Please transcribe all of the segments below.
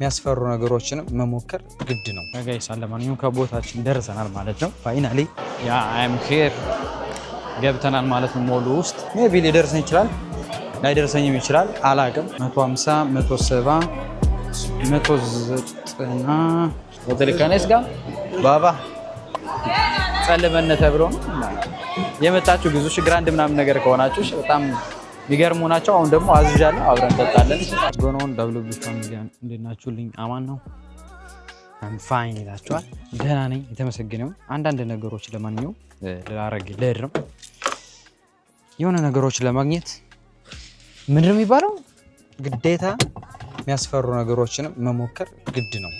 የሚያስፈሩ ነገሮችን መሞከር ግድ ነው ጋይስ። ለማንኛውም ከቦታችን ደርሰናል ማለት ነው። ፋይናሊ ያ አም ሂር ገብተናል ማለት ነው። ሞሉ ውስጥ ሜቢ ሊደርሰን ይችላል ላይደርሰኝም ይችላል አላቅም። 150 170 190 ወደልካኔስ ጋር ባባ ጸልመነ ተብሎ የመጣችሁ ብዙ ግራንድ ምናምን ነገር ከሆናችሁ በጣም የሚገርሙ ናቸው። አሁን ደግሞ አዝዣለሁ አብረን እንጠጣለን። ጎኖን ደብሊው ፋሚሊ እንደናችሁልኝ አማን ነው። አም ፋይን ይላችኋል። ደህና ነኝ የተመሰገነው። አንዳንድ ነገሮች ለማንኛውም ለድርም የሆነ ነገሮች ለማግኘት ምንድነው የሚባለው ግዴታ የሚያስፈሩ ነገሮችን መሞከር ግድ ነው።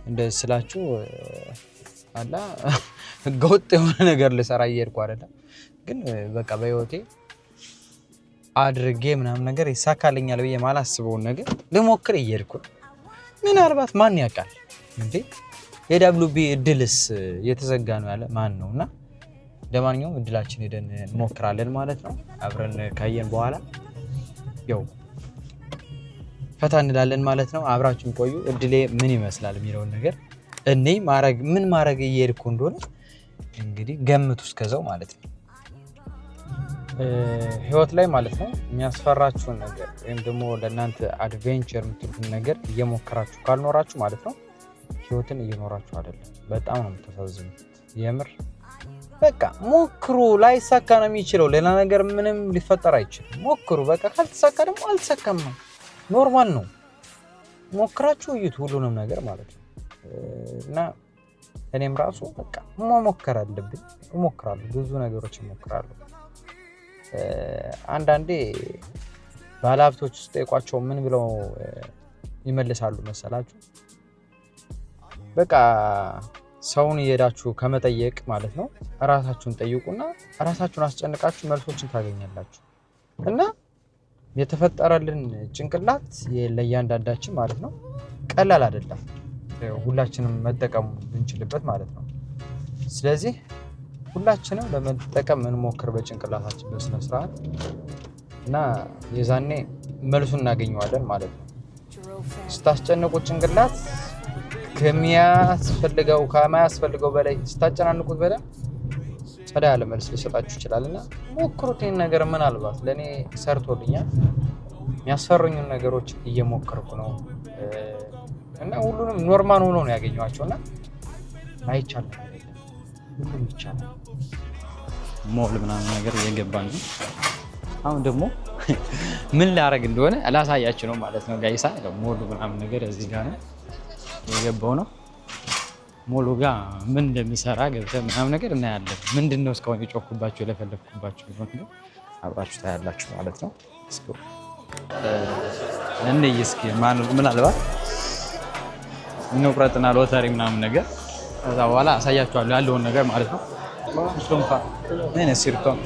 እንደዚህ ስላችሁ አላ ህገወጥ የሆነ ነገር ልሰራ እየሄድኩ አይደለም፣ ግን በቃ በህይወቴ አድርጌ ምናምን ነገር ይሳካልኛል ብዬ ማላስበውን ነገር ልሞክር እየሄድኩ ምናልባት ማን ያውቃል እንዴ የደብሊውቢ እድልስ የተዘጋ ነው ያለ ማን ነውና፣ ለማንኛውም እድላችን ሄደን እንሞክራለን ማለት ነው። አብረን ካየን በኋላ ያው ፈታ እንላለን ማለት ነው። አብራችሁን ቆዩ። እድሌ ምን ይመስላል የሚለውን ነገር እኔ ምን ማድረግ እየሄድኩ እንደሆነ እንግዲህ ገምቱ እስከዛው ማለት ነው። ህይወት ላይ ማለት ነው የሚያስፈራችሁን ነገር ወይም ደግሞ ለእናንተ አድቬንቸር የምትሉትን ነገር እየሞከራችሁ ካልኖራችሁ ማለት ነው ህይወትን እየኖራችሁ አይደለም። በጣም ነው የምታሳዝኑት የምር። በቃ ሞክሩ። ላይሳካ ነው የሚችለው፣ ሌላ ነገር ምንም ሊፈጠር አይችልም። ሞክሩ በቃ። ካልተሳካ ደግሞ አልተሳካም ነው፣ ኖርማል ነው። ሞክራችሁ እዩት ሁሉንም ነገር ማለት ነው። እና እኔም ራሱ በቃ መሞከር አለብኝ፣ እሞክራለሁ፣ ብዙ ነገሮች እሞክራለሁ። አንዳንዴ ባለሀብቶች ውስጥ ጠይቋቸው ምን ብለው ይመልሳሉ መሰላችሁ? በቃ ሰውን እየሄዳችሁ ከመጠየቅ ማለት ነው ራሳችሁን ጠይቁና ራሳችሁን አስጨንቃችሁ መልሶችን ታገኛላችሁ። እና የተፈጠረልን ጭንቅላት ለእያንዳንዳችን ማለት ነው ቀላል አይደለም፣ ሁላችንም መጠቀም ብንችልበት ማለት ነው። ስለዚህ ሁላችንም ለመጠቀም እንሞክር በጭንቅላታችን በስነ ስርዓት እና የዛኔ መልሱን እናገኘዋለን ማለት ነው። ስታስጨንቁት ጭንቅላት ከማያስፈልገው በላይ ስታጨናንቁት በላይ ጸዳ ያለ መልስ ሊሰጣችሁ ይችላልና ሞክሩት። ይህን ነገር ምናልባት ለእኔ ሰርቶልኛል። የሚያስፈሩኝን ነገሮች እየሞከርኩ ነው እና ሁሉንም ኖርማል ሆኖ ነው ያገኘኋቸውና አይቻልም፣ ሁሉም ይቻላል። ሞል ምናምን ነገር እየገባን ነው። አሁን ደግሞ ምን ላደርግ እንደሆነ ላሳያችሁ ነው ማለት ነው ጋይሳ። ሞሉ ምናምን ነገር እዚህ ጋር ነው የገባው ነው። ሞሉ ጋር ምን እንደሚሰራ ገብተን ምናምን ነገር እናያለን። ምንድነው እስካሁን የጮኩባችሁ የለፈለፍኩባችሁ ነው አብራችሁ ታያላችሁ ማለት ነው። እስኪ እስኪ ምናልባት እንቁረጥና ሎተሪ ምናምን ነገር ከዛ በኋላ አሳያችኋለሁ ያለውን ነገር ማለት ነው። شلونك؟ وين السيرتون؟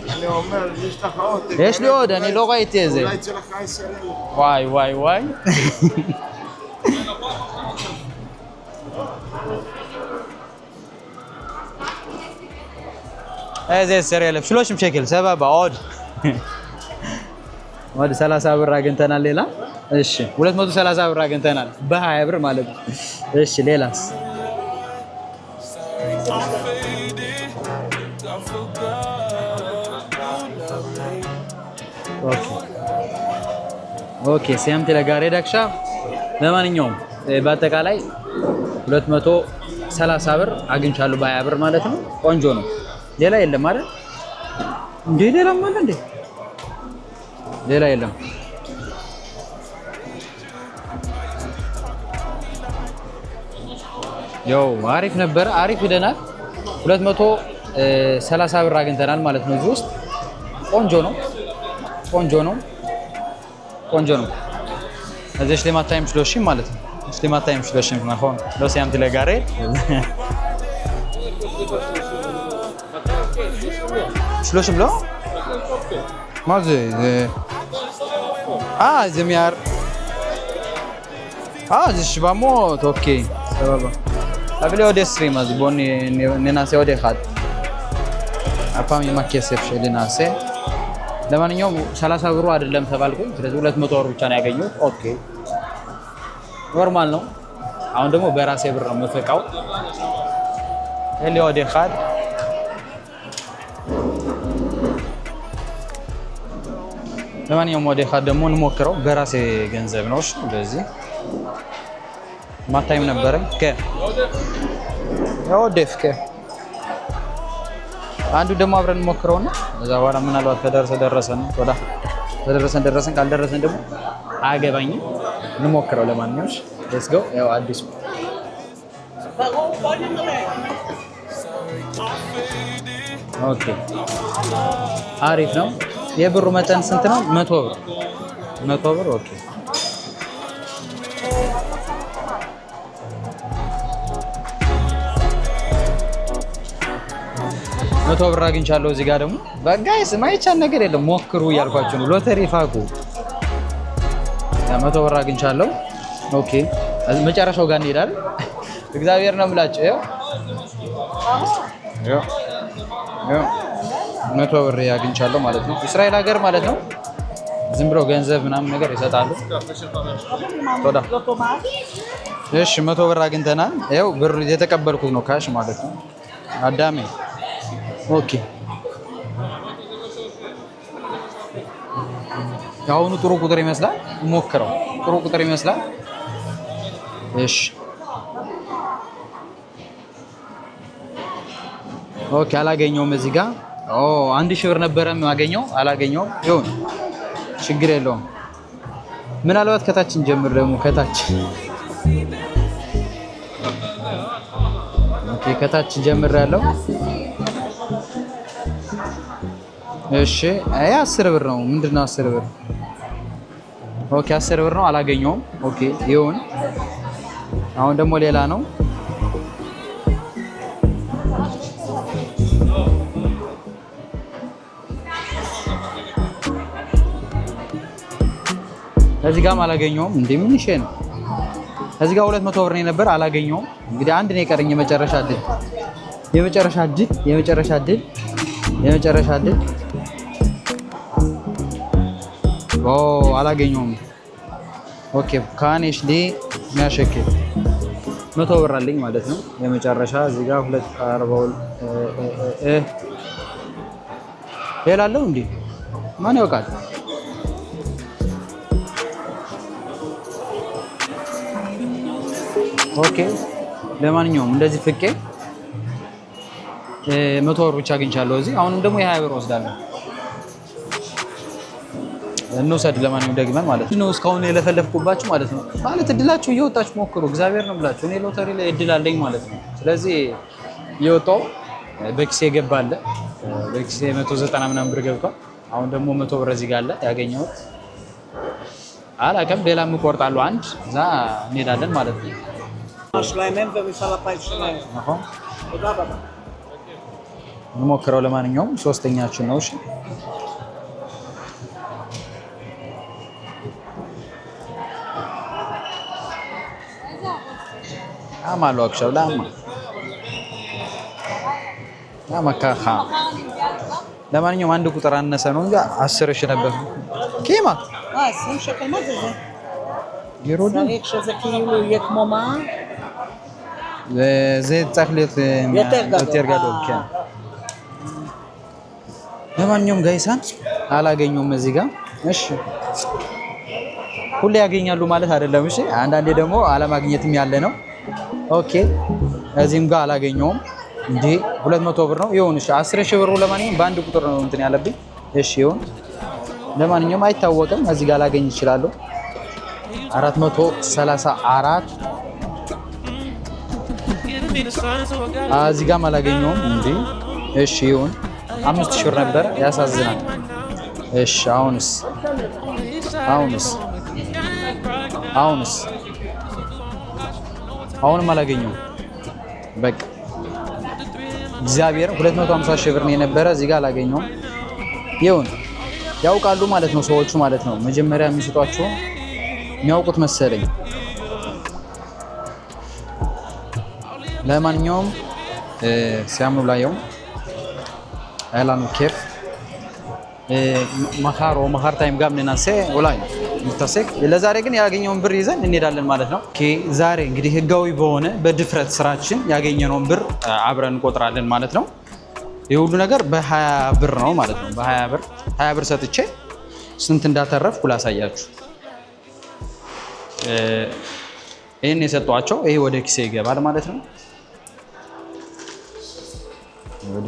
ايش لي اود انا لغايتي زي واي زي السريال شلوش بشكل سبب عود ወደ 30 ብር አግኝተናል። ሌላ እሺ 230 ብር አግኝተናል በ20 ብር ማለት ነው። እሺ ሌላስ? ኦኬ ሲያምት ለጋሬ ዳክሻ። ለማንኛውም በአጠቃላይ 230 ብር አግኝቻለሁ በ20 ብር ማለት ነው። ቆንጆ ነው። ሌላ የለም አይደል እንዴ? ሌላም አለ እንዴ? ሌላ የለም። ያው አሪፍ ነበር፣ አሪፍ ሄደናል። 230 ብር አግኝተናል ማለት ነው። እዚህ ውስጥ ቆንጆ ነው። እዚህ ለማታይም ሽሎሽም ማለት ነው። ለማታይም ሽሎሽም ማለት ነው። ለሲያምት ለጋሬ ሽሎሽም ነው ማዘ زميار زش باموت اوكي سبابا قبل ودي ستريم از بوني نناسي ودي خاد አፋም የማከሰፍ ሸሊናሴ ለማንኛውም 30 ብሩ አይደለም ተባልኩኝ። ስለዚህ 200 ብር ብቻ ነው ያገኘሁት። ኦኬ ኖርማል ነው። አሁን ደግሞ በራሴ ብር ነው የምፈቃው። ኤሊዮ ዴኻድ ለማንኛውም ወደ ዴኻድ ደግሞ እንሞክረው በራሴ ገንዘብ ነው። እሺ በዚህ ማታይም ነበረኝ ያው ደፍከ አንዱ ደግሞ አብረን እንሞክረውና እዛ በኋላ ምናልባት ከደረሰን ወዳ ደረሰን ካልደረሰን ደግሞ አያገባኝም። እንሞክረው ለማንኛውም ሌትስ ጎ። ያው አዲሱ ኦኬ አሪፍ ነው። የብሩ መጠን ስንት ነው? 100 ብር 100 ብር ኦኬ። መቶ ብር አግኝቻለሁ። እዚህ ጋር ደግሞ በጋይስ ማይቻል ነገር የለም ሞክሩ እያልኳችሁ ነው። ሎተሪ ፋቁ 100 ብር አግኝቻለሁ። ኦኬ መጨረሻው ጋር እንሄዳለን። እግዚአብሔር ነው የምላችሁ። ይኸው 100 ብር አግኝቻለሁ ማለት ነው። እስራኤል ሀገር ማለት ነው። ዝም ብሎ ገንዘብ ምናምን ነገር ይሰጣሉ። ቶዳ እሺ 100 ብር አግኝተናል። ይኸው ብር የተቀበልኩት ነው ካሽ ማለት ነው። አዳሜ ኦኬ ያውኑ ጥሩ ቁጥር ይመስላል። ሞክረው ጥሩ ቁጥር ይመስላል። እሺ ኦኬ አላገኘውም። እዚህ ጋር 1000 ብር ነበረ ማገኘው አላገኘውም። ይሁን ችግር የለውም። ምናልባት ከታችን ጀምር ደግሞ ከታች ኦኬ ከታች ጀምር ያለው እሺ 10 ብር ነው። ምንድነው 10 ብር? ኦኬ 10 ብር ነው አላገኘውም። ኦኬ ይሁን። አሁን ደግሞ ሌላ ነው። እዚህ ጋርም አላገኘውም። እንዴ ምን ይሄ ነው? እዚህ ጋር 200 ብር ነው ነበር አላገኘውም። እንግዲህ አንድ ነው የቀረኝ የመጨረሻ እድል አላገኘውም። ኦኬ ካኔሽ ዲ የሚያሸክል 100 ብር አለኝ ማለት ነው። የመጨረሻ እዚህ ጋር 242 ሌላ አለው እንዴ? ማን ያውቃል? ኦኬ ለማንኛውም እንደዚህ ፍቄ 100 ብር ብቻ አግኝቻለሁ እዚህ። አሁንም ደግሞ የ20 ብር ወስዳለሁ። እንውሰድ ለማንኛውም ደግመን ማለት ነው። እስካሁን የለፈለፍኩባችሁ ማለት ነው። ማለት እድላችሁ እየወጣችሁ ሞክሩ። እግዚአብሔር ነው ብላችሁ እኔ ሎተሪ ላይ እድል አለኝ ማለት ነው። ስለዚህ እየወጣው በኪሴ ገባለ በኪሴ 190 ምናምን ብር ገብቷል። አሁን ደግሞ 100 ብር እዚህ ጋር አለ ያገኘሁት። አላውቅም ሌላም እቆርጣለሁ አንድ እዛ እንሄዳለን ማለት ነው። እንሞክረው ለማንኛውም ሶስተኛችን ነው። እሺ አማሉ አክሻው ለማካኻ ለማንኛውም አንድ ቁጥር አነሰ ነው እንጂ 10 ሺህ ነበር። ኪማ 20 שקל מה זה? ይሮዳ צריך שזה כאילו יהיה כמו מה? זה צריך להיות יותר גדול, כן. ለማንኛውም ጋይሳን አላገኘውም እዚህ ጋር። እሺ ሁሌ ያገኛሉ ማለት አይደለም። እሺ አንዳንዴ ደግሞ አለማግኘትም ያለ ነው። ኦኬ እዚህም ጋር አላገኘውም። እንዴ 200 ብር ነው ይሁን። እሺ 10 ሺህ ብሩ ለማንኛውም በአንድ ቁጥር ነው እንትን ያለብኝ። እሺ ይሁን። ለማንኛውም አይታወቅም። እዚህ ጋር ላገኝ ይችላል። 434 እዚህ ጋር አላገኘውም። እንዴ እሺ ይሁን። 5000 ብር ነበር። ያሳዝናል። እሺ አሁንስ አሁንም አላገኘውም። በቃ እግዚአብሔር 250 ሺህ ብር ነው የነበረ። እዚህ ጋር አላገኘውም። ይሁን ያውቃሉ ማለት ነው ሰዎቹ ማለት ነው። መጀመሪያ የሚሰጧቸው የሚያውቁት መሰለኝ። ለማንኛውም ሲያምኑ ላየው አይላኑ ኬፍ מחר או מחר time גם ננסה אולי ይታሰክ። ለዛሬ ግን ያገኘውን ብር ይዘን እንሄዳለን ማለት ነው። ኦኬ ዛሬ እንግዲህ ህጋዊ በሆነ በድፍረት ስራችን ያገኘነውን ብር አብረን እንቆጥራለን ማለት ነው። ይህ ሁሉ ነገር በ20 ብር ነው ማለት ነው። በ20 ብር ሰጥቼ ስንት እንዳተረፍኩ ላሳያችሁ። ይህን የሰጧቸው ይሄ ወደ ኪሴ ይገባል ማለት ነው። ወደ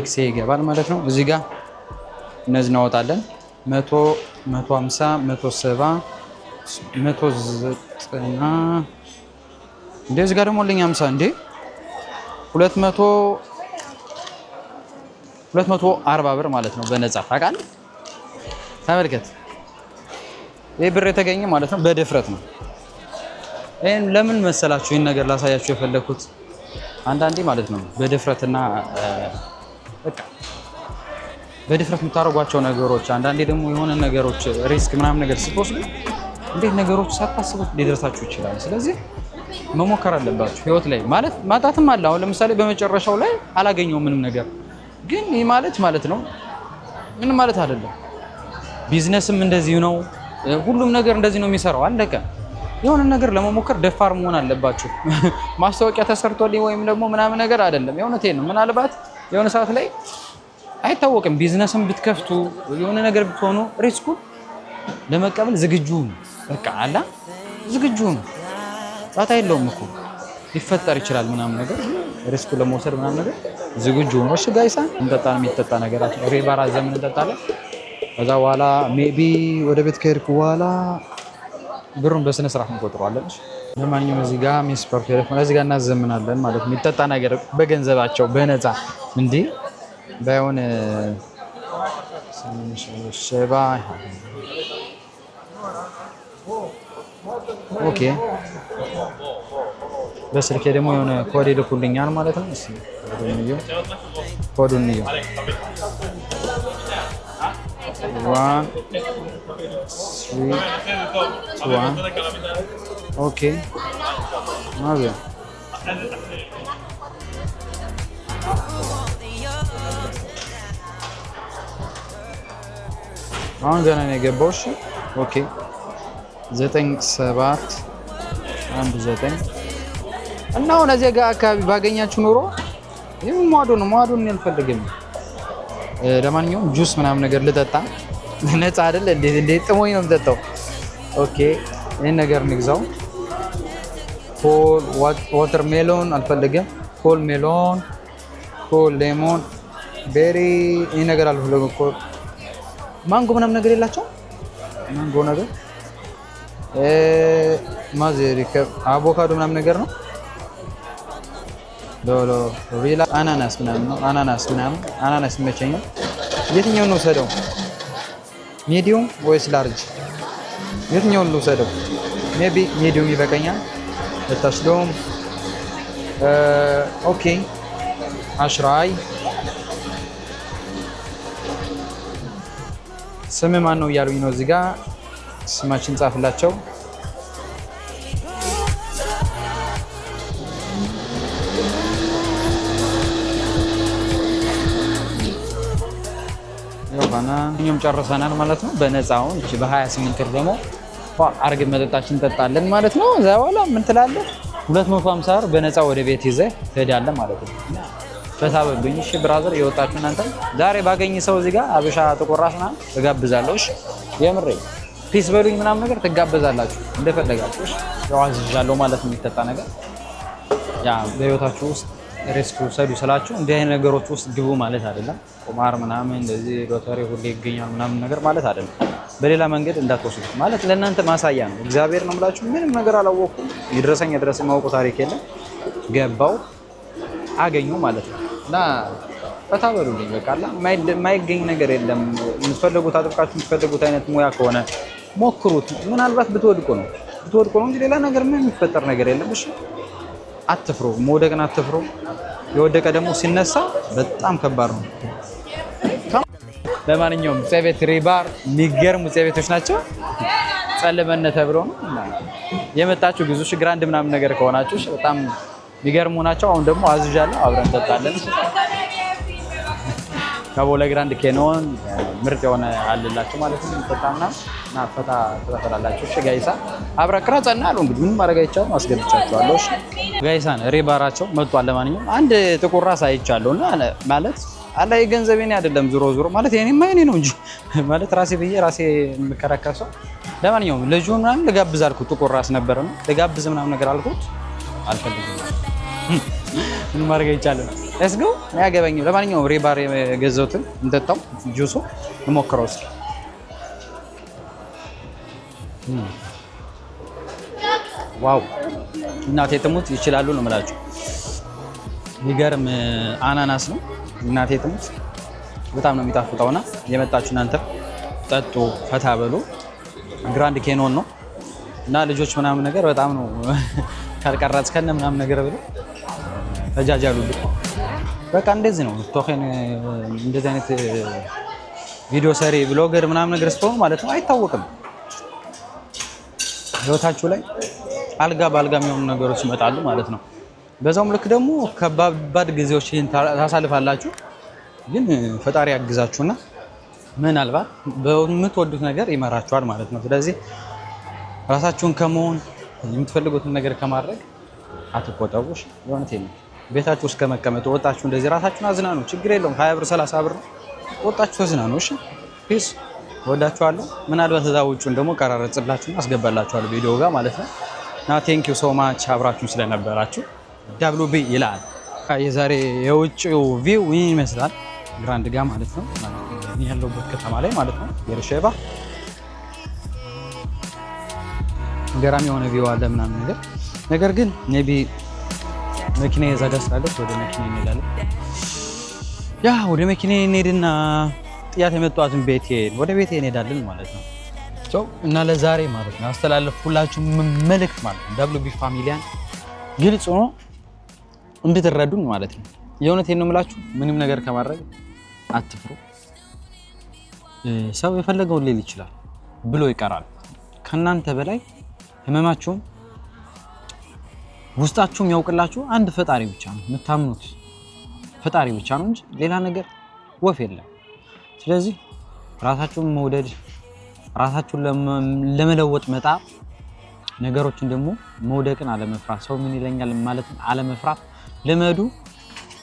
ኪሴ ይገባል ማለት ነው። እዚህ ጋር እነዚህ እናወጣለን 100 150 170 190 እንደዚህ ጋር ደግሞ ለኛ 50 እንዴ 240 ብር ማለት ነው በነፃ ታውቃለህ። ተመልከት ይህ ብር የተገኘ ማለት ነው በድፍረት ነው። ይሄን ለምን መሰላችሁ ይሄን ነገር ላሳያችሁ የፈለኩት አንዳንዴ ማለት ነው በድፍረትና በቃ በድፍረት የምታደርጓቸው ነገሮች አንዳንዴ ደግሞ የሆነ ነገሮች ሪስክ ምናምን ነገር ስትወስዱ እንዴት ነገሮች ሳታስቡት ሊደርሳችሁ ይችላል። ስለዚህ መሞከር አለባችሁ ህይወት ላይ ማለት ማጣትም አለ። አሁን ለምሳሌ በመጨረሻው ላይ አላገኘውም ምንም ነገር ግን ይህ ማለት ነው ምንም ማለት አይደለም። ቢዝነስም እንደዚህ ነው። ሁሉም ነገር እንደዚህ ነው የሚሰራው። አለቀ። የሆነ ነገር ለመሞከር ደፋር መሆን አለባችሁ። ማስታወቂያ ተሰርቶልኝ ወይም ደግሞ ምናምን ነገር አይደለም። የእውነቴን ነው። ምናልባት የሆነ ሰዓት ላይ አይታወቅም። ቢዝነስም ብትከፍቱ የሆነ ነገር ብትሆኑ ሪስኩን ለመቀበል ዝግጁ በቃ አላ ዝግጁ ጣጣ የለውም እኮ ሊፈጠር ይችላል ምናምን ነገር ሪስኩ ለመውሰድ ምናምን ነገር ዝግጁ ነው። እሺ ጋይሳ እንጠጣን የሚጠጣ ነገራት ሬባራ ዘመን እንጠጣለን። ከዛ በኋላ ሜቢ ወደ ቤት ከሄድኩ በኋላ ብሩን በስነ ስርዓት እንቆጥረዋለን። ለማንኛውም እዚህ ጋር ሚስ ፐርፌክት እዚህ ጋር እናዘምናለን ማለት ነው። የሚጠጣ ነገር በገንዘባቸው በነፃ እንዴ ባይሆን ሸባ ኦኬ። በስልኬ ደግሞ የሆነ ኮድ ይልኩልኛል ማለት ነው። እሺ ኮዱን ነው 1 3 1 ኦኬ ማዘ አሁን ገና ነው የገባው። እሺ ኦኬ 97 19 እና አሁን እዚህ ጋር አካባቢ ባገኛችሁ ኑሮ ይሄ ማዶን አልፈልግም። ለማንኛውም ጁስ ምናምን ነገር ልጠጣ ነፃ አይደል እንዴ ጥሞኝ ነው የምጠጣው። ኦኬ ይሄን ነገር እንግዛው። ኮል ዋተር ሜሎን አልፈልግም። ኮል ሜሎን፣ ኮል ሌሞን፣ ቤሪ ይሄ ነገር አልፈልግም። ኮል ማንጎ ምናምን ነገር የላቸው ማንጎ ነገር ማዘሪከ አቮካዶ ምናምን ነገር ነው። ሎሎ ሪላ አናናስ ምናምን ነው። አናናስ ይመቸኛል። የትኛውን ነው ሰደው? ሚዲየም ወይስ ላርጅ? የትኛውን ነው ሰደው? ሜቢ ሚዲየም ይበቃኛል። ለታስሎም ኦኬ አሽራይ ስም ማን ነው እያሉኝ ነው እዚህ ጋር ስማችን ጻፍላቸው። እኛም ጨርሰናል ማለት ነው። በነፃውን እቺ በ28 ብር ደግሞ አርገን መጠጣችን እንጠጣለን ማለት ነው። እዛ በኋላ ምን ትላለህ 250 ብር በነፃ ወደ ቤት ይዘህ ትሄዳለህ ማለት ነው። በታበብኝ እሺ ብራዘር የወጣችሁ እናንተ ዛሬ ባገኝ ሰው እዚህ ጋር አበሻ ተቆራስና ተጋብዛለሁ። እሺ የምሬ ፒስ በሉኝ ምናምን ነገር ትጋበዛላችሁ እንደፈለጋችሁ። እሺ ያው አዝዣለሁ ማለት ነው። የሚጠጣ ነገር ያ በህይወታችሁ ውስጥ ሪስክ ውሰዱ ስላችሁ እንዲህ አይነት ነገሮች ውስጥ ግቡ ማለት አይደለም። ቁማር ምናምን እንደዚህ ሎተሪ ሁሌ ይገኛል ምናምን ነገር ማለት አይደለም። በሌላ መንገድ እንዳትወስዱ ማለት ለእናንተ ማሳያ ነው። እግዚአብሔር ነው የምላችሁ። ምንም ነገር አላወኩም። ይድረሰኝ የማውቀው ታሪክ የለም። ገባው አገኘው ማለት ነው። እና ፈታ በሉልኝ በቃ የማይገኝ ነገር የለም። የምትፈልጉት አጥብቃችሁ የምትፈልጉት አይነት ሙያ ከሆነ ሞክሩት። ምናልባት ብትወድቁ ነው እንጂ ሌላ ነገር ምን የሚፈጠር ነገር የለም። እሺ አትፍሩ፣ መውደቅን አትፍሩ። የወደቀ ደግሞ ሲነሳ በጣም ከባድ ነው። ለማንኛውም ጸቤት ሪባር የሚገርሙ ጸቤቶች ናቸው። ጸልመነ ተብሎ ነው የመጣችሁ ብዙ ግራንድ ምናምን ነገር ከሆናችሁ በጣም የሚገርሙ ናቸው። አሁን ደግሞ አዝዣለሁ፣ አብረን እንጠጣለን። ከቦሌ ግራንድ ኬኖን ምርጥ የሆነ አለላችሁ ማለት ነው። ተጣምና እና ፈታ ተፈራላችሁ። እሺ ጋይሳ አብረቅራ ጸና አሉ እንግዲህ ምን ማድረግ አይቻልም። አስገብቻችኋለሁ። እሺ ጋይሳን ሬባራቸው መጥቷል። ለማንኛውም አንድ ጥቁር ራስ አይቻለሁና ማለት አላ የገንዘቤ አይደለም ዞሮ ማለት የኔ ማይኔ ነው እንጂ ማለት ራሴ ብዬ ራሴ የምከራከሰው። ለማንኛውም ልጁ ምናምን ልጋብዝ አልኩት። ጥቁር ራስ ነበር ነው ልጋብዝ ምናምን ነገር አልኩት። አልፈልግም ምን ማድረግ አይቻልም። let's go ያገባኝም። ለማንኛውም ሬባር የገዘውትን እንጠጣው ጁሱ እንሞክረው እስኪ። ዋው እናቴ ትሙት ይችላሉ ነው የምላችሁ። ይገርም አናናስ ነው እናቴ ትሙት በጣም ነው የሚጣፍጠውና የመጣችሁ እናንተ ጠጡ ፈታ በሉ። ግራንድ ኬኖን ነው እና ልጆች ምናምን ነገር በጣም ነው ካልቀራጽ ከነ ምናምን ነገር ብሎ ተጃጃሉ። በቃ እንደዚህ ነው ቶከን እንደዚህ አይነት ቪዲዮ ሰሪ ብሎገር ምናምን ነገር ስትሆኑ ማለት ነው አይታወቅም። ህይወታችሁ ላይ አልጋ በአልጋ የሚሆኑ ነገሮች ይመጣሉ ማለት ነው። በዛውም ልክ ደግሞ ከባድ ጊዜዎችን ታሳልፋላችሁ። ግን ፈጣሪ ያግዛችሁና ምናልባት በምትወዱት ነገር ይመራችኋል ማለት ነው። ስለዚህ ራሳችሁን ከመሆን የምትፈልጉትን ነገር ከማድረግ አትቆጠቡሽ። የሆነቴን ቤታችሁ ውስጥ ከመቀመጥ ወጣችሁ እንደዚህ ራሳችሁን አዝናኑ። ችግር የለውም 20 ብር 30 ብር ወጣችሁ አዝናኑ። እሺ ፒስ ወዳችኋለሁ። ምናልባት እዛ ውጪውን ደግሞ ቀራረጽላችሁና አስገባላችኋለሁ ቪዲዮ ጋር ማለት ነው። እና ቴንክ ዩ ሶ ማች አብራችሁ ስለነበራችሁ። ደብሊው ቢ ይላል የዛሬ የውጪው ቪው ይህን ይመስላል። ግራንድ ጋር ማለት ነው ያለሁበት ከተማ ላይ ማለት ነው። የርሸባ ገራሚ የሆነ ቪው አለ ምናምን ነገር ግን ሜቢ መኪና የዛጋ ስላለች ወደ መኪና እንሄዳለን። ያ ወደ መኪና እንሄድና ጥያት የመጣሁትን ወደ ቤቴ እንሄዳለን ማለት ነው። እና ለዛሬ ማለት ነው አስተላለፍኩላችሁ መልእክት ማለት ነው ደብሊው ቢ ፋሚሊያን ግልጽ ሆኖ እንድትረዱን ማለት ነው። የእውነቴን ነው የምላችሁ። ምንም ነገር ከማድረግ አትፍሩ። ሰው የፈለገውን ሊል ይችላል ብሎ ይቀራል። ከናንተ በላይ ህመማችሁም ውስጣችሁም ያውቅላችሁ አንድ ፈጣሪ ብቻ ነው። የምታምኑት ፈጣሪ ብቻ ነው እንጂ ሌላ ነገር ወፍ የለም። ስለዚህ ራሳችሁን መውደድ፣ ራሳችሁን ለመለወጥ መጣር፣ ነገሮችን ደግሞ መውደቅን አለመፍራት፣ ሰው ምን ይለኛል ማለትን አለመፍራት ልመዱ።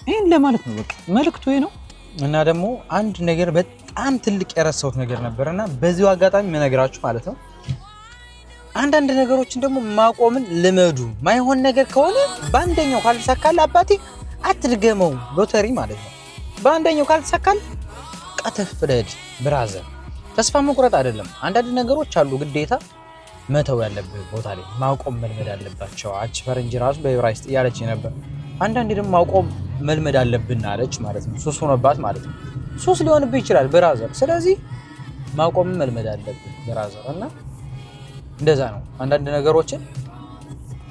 ይሄን ለማለት ነው በቃ መልእክቱ ነው። እና ደግሞ አንድ ነገር በጣም ትልቅ የረሳሁት ነገር ነበርና በዚሁ አጋጣሚ መነግራችሁ ማለት ነው። አንዳንድ ነገሮችን ደግሞ ማቆምን ልመዱ። ማይሆን ነገር ከሆነ በአንደኛው ካልተሳካል አባቴ አትድገመው ሎተሪ ማለት ነው። በአንደኛው ካልተሳካል ቀተፍ ፍለድ ብራዘር። ተስፋ መቁረጥ አይደለም። አንዳንድ ነገሮች አሉ ግዴታ መተው ያለብህ ቦታ ላይ ማቆም መልመድ አለባቸው። አች ፈረንጅ ራሱ በዕብራይስጥ እያለች ነበር። አንዳንዴ ደግሞ ማቆም መልመድ አለብን አለች ማለት ነው። ሱስ ሆነባት ማለት ነው። ሱስ ሊሆንብህ ይችላል ብራዘር። ስለዚህ ማቆም መልመድ አለብህ ብራዘር። እና እንደዛ ነው። አንዳንድ ነገሮችን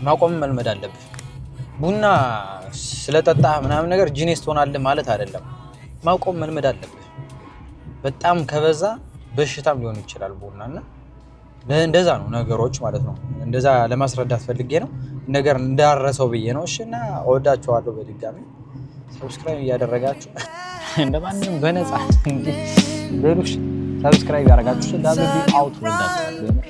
ማቆም መልመድ አለብህ። ቡና ስለጠጣህ ምናምን ነገር ጂኒስ ትሆናለህ ማለት አይደለም። ማቆም መልመድ አለብህ። በጣም ከበዛ በሽታም ሊሆን ይችላል ቡናና እንደዛ ነው ነገሮች ማለት ነው። እንደዛ ለማስረዳት ፈልጌ ነው ነገር እንዳረሰው ብዬ ነው። እሺና እወዳችኋለሁ። በድጋሚ ሰብስክራይብ እያደረጋችሁ እንደማንንም በነፃ እንዴ ሌሎች ሰብስክራይብ ያደርጋችሁ ደብሊው ቢ አውት ወዳችሁ